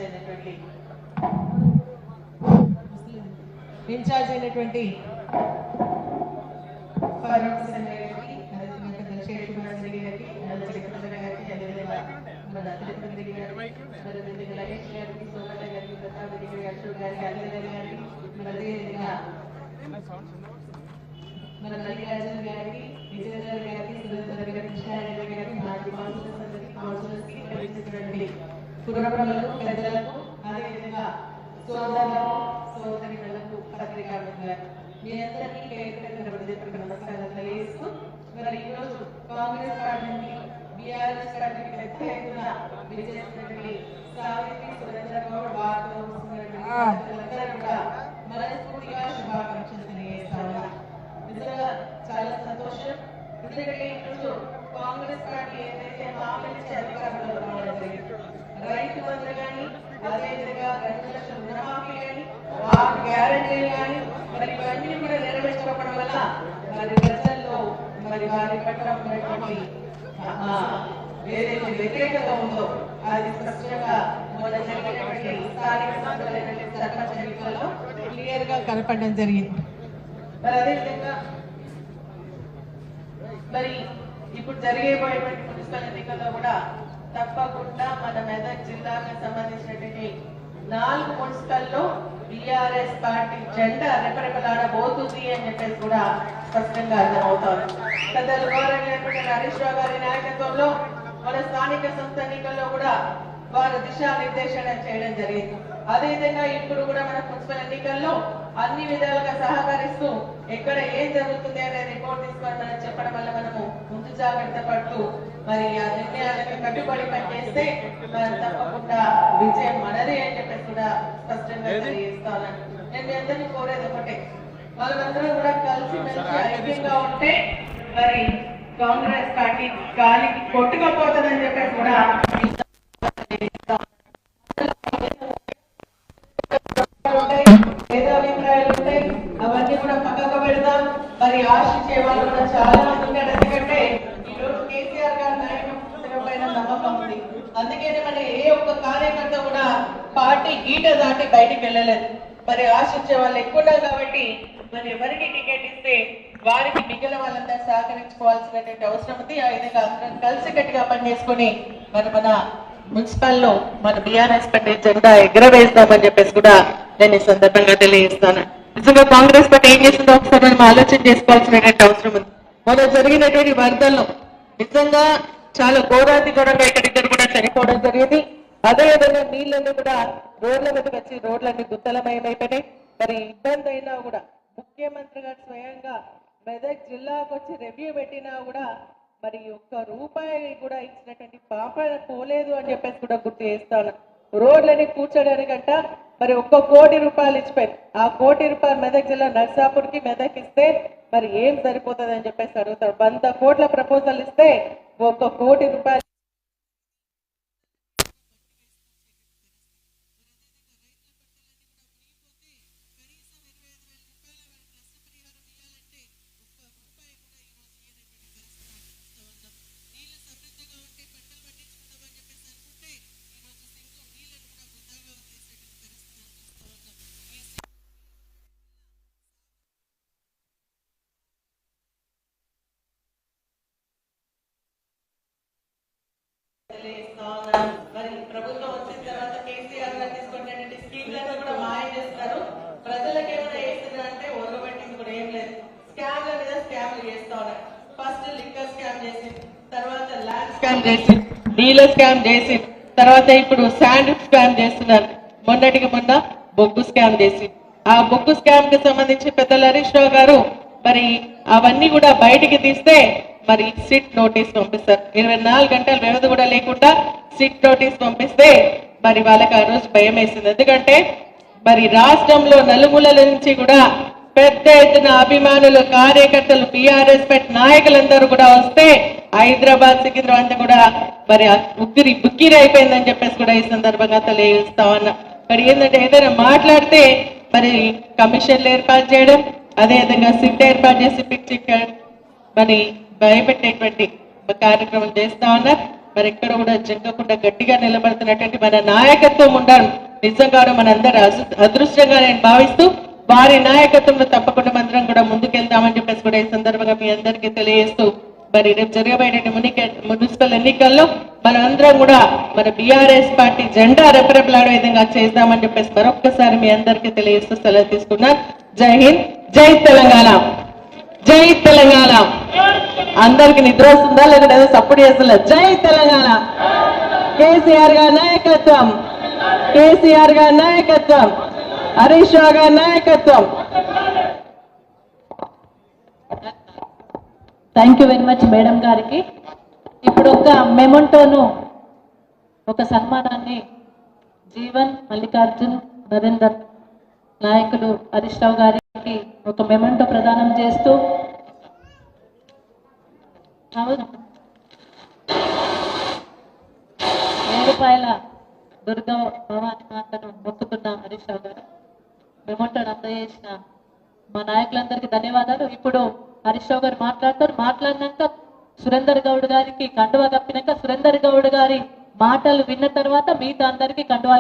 అయినటువంటి ఫరూక్ సంజయ్ గారికి, శేష్ కుమార్ గారికి, లగేష్ గారికి, సోమత గారికి, ప్రతాప్ రెడ్డి గారి, అశోక్ గారికి, అల్లరి గారికి, అదేవిధంగా మన మల్లికార్జున గారికి, విజయనగర గారికి, సురేంద్ర గారి, కృష్ణారెడ్డి గారికి, మాజీ కౌన్సిలర్స్కి, కలిసినటువంటి కుటుంబాలకు, పెద్దలకు, అదేవిధంగా సోదరులకు, సోదరిలకు, పత్రికా మిత్రులకు మీ అందరికీ నమస్కారం తెలియజేస్తూ మరి ఈరోజు కాంగ్రెస్ పార్టీకి బీఆర్ఎస్ పార్టీకి పెద్ద ఎత్తున విజయనగరి సావిత్రి సురేంద్ర గౌడ్ వార్తలు కూడా మనస్ఫూర్తిగా శుభాకాంక్షలు తెలియజేస్తాను. నిజంగా చాలా సంతోషం. ఎందుకంటే ఈరోజు కాంగ్రెస్ పార్టీ ఏదైతే హామీ ఇచ్చి అధికారంలో రావడం జరిగింది, రైతు బంధు కానీ, అదేవిధంగా 2 లక్షల రుణమాఫీ కానీ, 6 గ్యారెంటీలు కానీ, మరి ఇవన్నీ కూడా నెరవేర్చకపోవడం వల్ల మరి ప్రజల్లో మరి వారి పట్ల ఉన్నటువంటి ఏదైతే వ్యతిరేకత ఉందో అది స్పష్టంగా మొన్న జరిగినటువంటి స్థానిక సంస్థలైనటువంటి సర్పంచ్ ఎన్నికల్లో క్లియర్ గా కనపడడం జరిగింది. మరి అదేవిధంగా మరి ఇప్పుడు జరిగేపోయేటువంటి మున్సిపల్ ఎన్నికల్లో కూడా తప్పకుండా మన మెదక్ జిల్లాకు సంబంధించినటువంటి 4 మున్సిపల్లో బీఆర్ఎస్ పార్టీ జెండా రెపరెపలాడబోతుంది అని చెప్పేసి కూడా స్పష్టంగా అర్థమవుతోంది. పెద్దలు గౌరవనీయులైనటువంటి హరీష్ రావు గారి నాయకత్వంలో మన స్థానిక సంస్థ ఎన్నికల్లో కూడా వారు దిశానిర్దేశన చేయడం జరిగింది. అదేవిధంగా ఇప్పుడు కూడా మన మున్సిపల్ ఎన్నికల్లో అన్ని విధాలుగా సహకరిస్తూ ఎక్కడ ఏం జరుగుతుంది అనే రిపోర్ట్ తీసుకొని మనం చెప్పడం వల్ల మనము ముందు జాగ్రత్త పడుతూ మరి ఆ నిర్ణయాలకు కట్టుబడి పనిచేస్తే మనం తప్పకుండా విజయం మనదే అని చెప్పేసి కూడా స్పష్టంగా తెలియజేస్తాను. నేను మీ అందరినీ కోరేది ఒకటే, వాళ్ళందరూ కూడా కలిసి మెలిసి ఐక్యంగా ఉంటే మరి కాంగ్రెస్ పార్టీ గాలికి కొట్టుకపోతుందని చెప్పేసి కూడా భేదాభిప్రాయాలు ఉంటాయి, అవన్నీ కూడా పక్కకు పెడదాం. మరి ఆశించే వాళ్ళు కూడా చాలా మంది ఉంటారు. ఎందుకంటే ఈ రోజు కేసీఆర్ గారి నాయకత్వం పైన నమ్మకం ఉంది. అందుకనే మన ఏ ఒక్క కార్యకర్త కూడా పార్టీ గీట దాటి బయటికి వెళ్ళలేదు. మరి ఆశించే వాళ్ళు ఎక్కువ ఉన్నారు కాబట్టి మరి ఎవరికి టికెట్ ఇస్తే వారికి మిగిలిన వాళ్ళంతా సహకరించుకోవాల్సినటువంటి అవసరం ఉంది. ఆ విధంగా అందరం కలిసి గట్టిగా పనిచేసుకుని మన మున్సిపల్లో మన బీఆర్ఎస్ పార్టీ జెండా ఎగరవేస్తామని చెప్పేసి కూడా నేను ఈ సందర్భంగా తెలియజేస్తాను. నిజంగా కాంగ్రెస్ పార్టీ ఏం చేసిందో ఒకసారి మనం ఆలోచన చేసుకోవాల్సినటువంటి అవసరం ఉంది. మొన్న జరిగినటువంటి వరదల్లో నిజంగా చాలా ఘోరాతి ఘోరంగా ఇక్కడిద్దరు కూడా చనిపోవడం జరిగింది. అదేవిధంగా నీళ్ళన్నీ కూడా రోడ్ల మీదకి వచ్చి రోడ్లన్నీ గుత్తలమయమైపోయినాయి. మరి ఇబ్బంది అయినా కూడా ముఖ్యమంత్రి గారు స్వయంగా మెదక్ జిల్లాకు వచ్చి రివ్యూ పెట్టినా కూడా మరి ₹1 కూడా ఇచ్చినటువంటి పాపన పోలేదు అని చెప్పేసి కూడా గుర్తు చేస్తాను. రోడ్లని కూర్చోడానికంట మరి ₹1 కోటి ఇచ్చిపోయింది. ఆ ₹1 కోటి మెదక్ జిల్లా నర్సాపూర్కి మెదక్ ఇస్తే మరి ఏం సరిపోతుంది అని చెప్పేసి అడుగుతారు. 100 కోట్ల ప్రపోజల్ ఇస్తే ₹1 కోటి మరి ప్రభుత్వం వచ్చిన తర్వాత కేసీఆర్ గారు తీసుకున్నటువంటి స్కీమ్లను కూడా మాయం చేస్తారు. ప్రజలకు ఏమైనా చేస్తున్నారు అంటే ఒరగబెట్టింది కూడా ఏం లేదు. స్కామ్ల మీద స్కామ్లు చేస్తా ఉన్నారు. ఫస్ట్ లిక్కర్ స్కామ్ చేసి, తర్వాత ల్యాండ్ స్కామ్ చేసి, డీలర్ స్కామ్ చేసి, తర్వాత ఇప్పుడు శాండ్ స్కామ్ చేస్తున్నారు. మొన్నటికి మొన్న బొగ్గు స్కామ్ చేసి, ఆ బొగ్గు స్కామ్ కి సంబంధించి పెద్దల హరీష్ రావు గారు మరి అవన్నీ కూడా బయటికి తీస్తే మరి సిట్ నోటీస్ పంపిస్తారు. 24 గంటల వ్యవధి కూడా లేకుండా సిట్ నోటీస్ పంపిస్తే మరి వాళ్ళకి ఆ రోజు భయం వేసింది. ఎందుకంటే మరి రాష్ట్రంలో నలుమూలల నుంచి కూడా పెద్ద ఎత్తున అభిమానులు, కార్యకర్తలు, బీఆర్ఎస్ పార్టీ నాయకులందరూ కూడా వస్తే హైదరాబాద్ సికింద్రాబాద్ అంతా కూడా మరి బుక్కిరి అయిపోయిందని చెప్పేసి కూడా ఈ సందర్భంగా తెలియజేస్తా ఉన్నా. మరి ఏంటంటే ఏదైనా మాట్లాడితే మరి కమిషన్లు ఏర్పాటు చేయడం, అదేవిధంగా సిట్ ఏర్పాటు చేసి పిచ్చి మరి భయపెట్టేటువంటి కార్యక్రమం చేస్తా ఉన్నారు. మరి ఎక్కడ కూడా జంగకుండా గట్టిగా నిలబడుతున్నటువంటి మన నాయకత్వం ఉండాలి. నిజంగా మనందరి అదృష్టంగా నేను భావిస్తూ వారి నాయకత్వంలో తప్పకుండా మందరం కూడా ముందుకెళ్తామని చెప్పేసి కూడా ఈ సందర్భంగా మీ అందరికీ తెలియజేస్తూ మరి రేపు జరగబోయే మున్సిపల్ ఎన్నికల్లో మనందరం కూడా మన బీఆర్ఎస్ పార్టీ జెండా రెపరెపలాడే విధంగా చేద్దామని చెప్పేసి మరొక్కసారి మీ అందరికీ తెలియజేస్తూ సెలవు తీసుకున్నాను. జై హింద్, జై తెలంగాణ, జై తెలంగాణ. అందరికి నిద్ర వస్తుందా లేదంటే ఏదో సపోర్ట్ చేస్తుందా? జై తెలంగాణ. కేసీఆర్ గారి నాయకత్వం, కేసీఆర్ గారి నాయకత్వం, హరీష్ రావు గారి నాయకత్వం. Thank you very much madam గారికి. ఇప్పుడు ఒక మెమోంటోను, ఒక సన్మానాన్ని జీవన్, మల్లికార్జున్, నరేందర్ నాయకులు హరీష్ రావు గారికి ఒక మెమోంటో ప్రదానం చేస్తూ రూపాయల దుర్గా భవాని మాతను మొక్కుతున్న హరీష్ రావు గారు మెమోంటోను అందజేసిన మా నాయకులందరికీ ధన్యవాదాలు. ఇప్పుడు హరీష్ రావు గారు మాట్లాడతారు. మాట్లాడినాక సురేందర్ గౌడ్ గారికి కండువా కప్పినాక సురేందర్ గౌడ్ గారి మాటలు విన్న తర్వాత మిగతా అందరికీ కండువాలు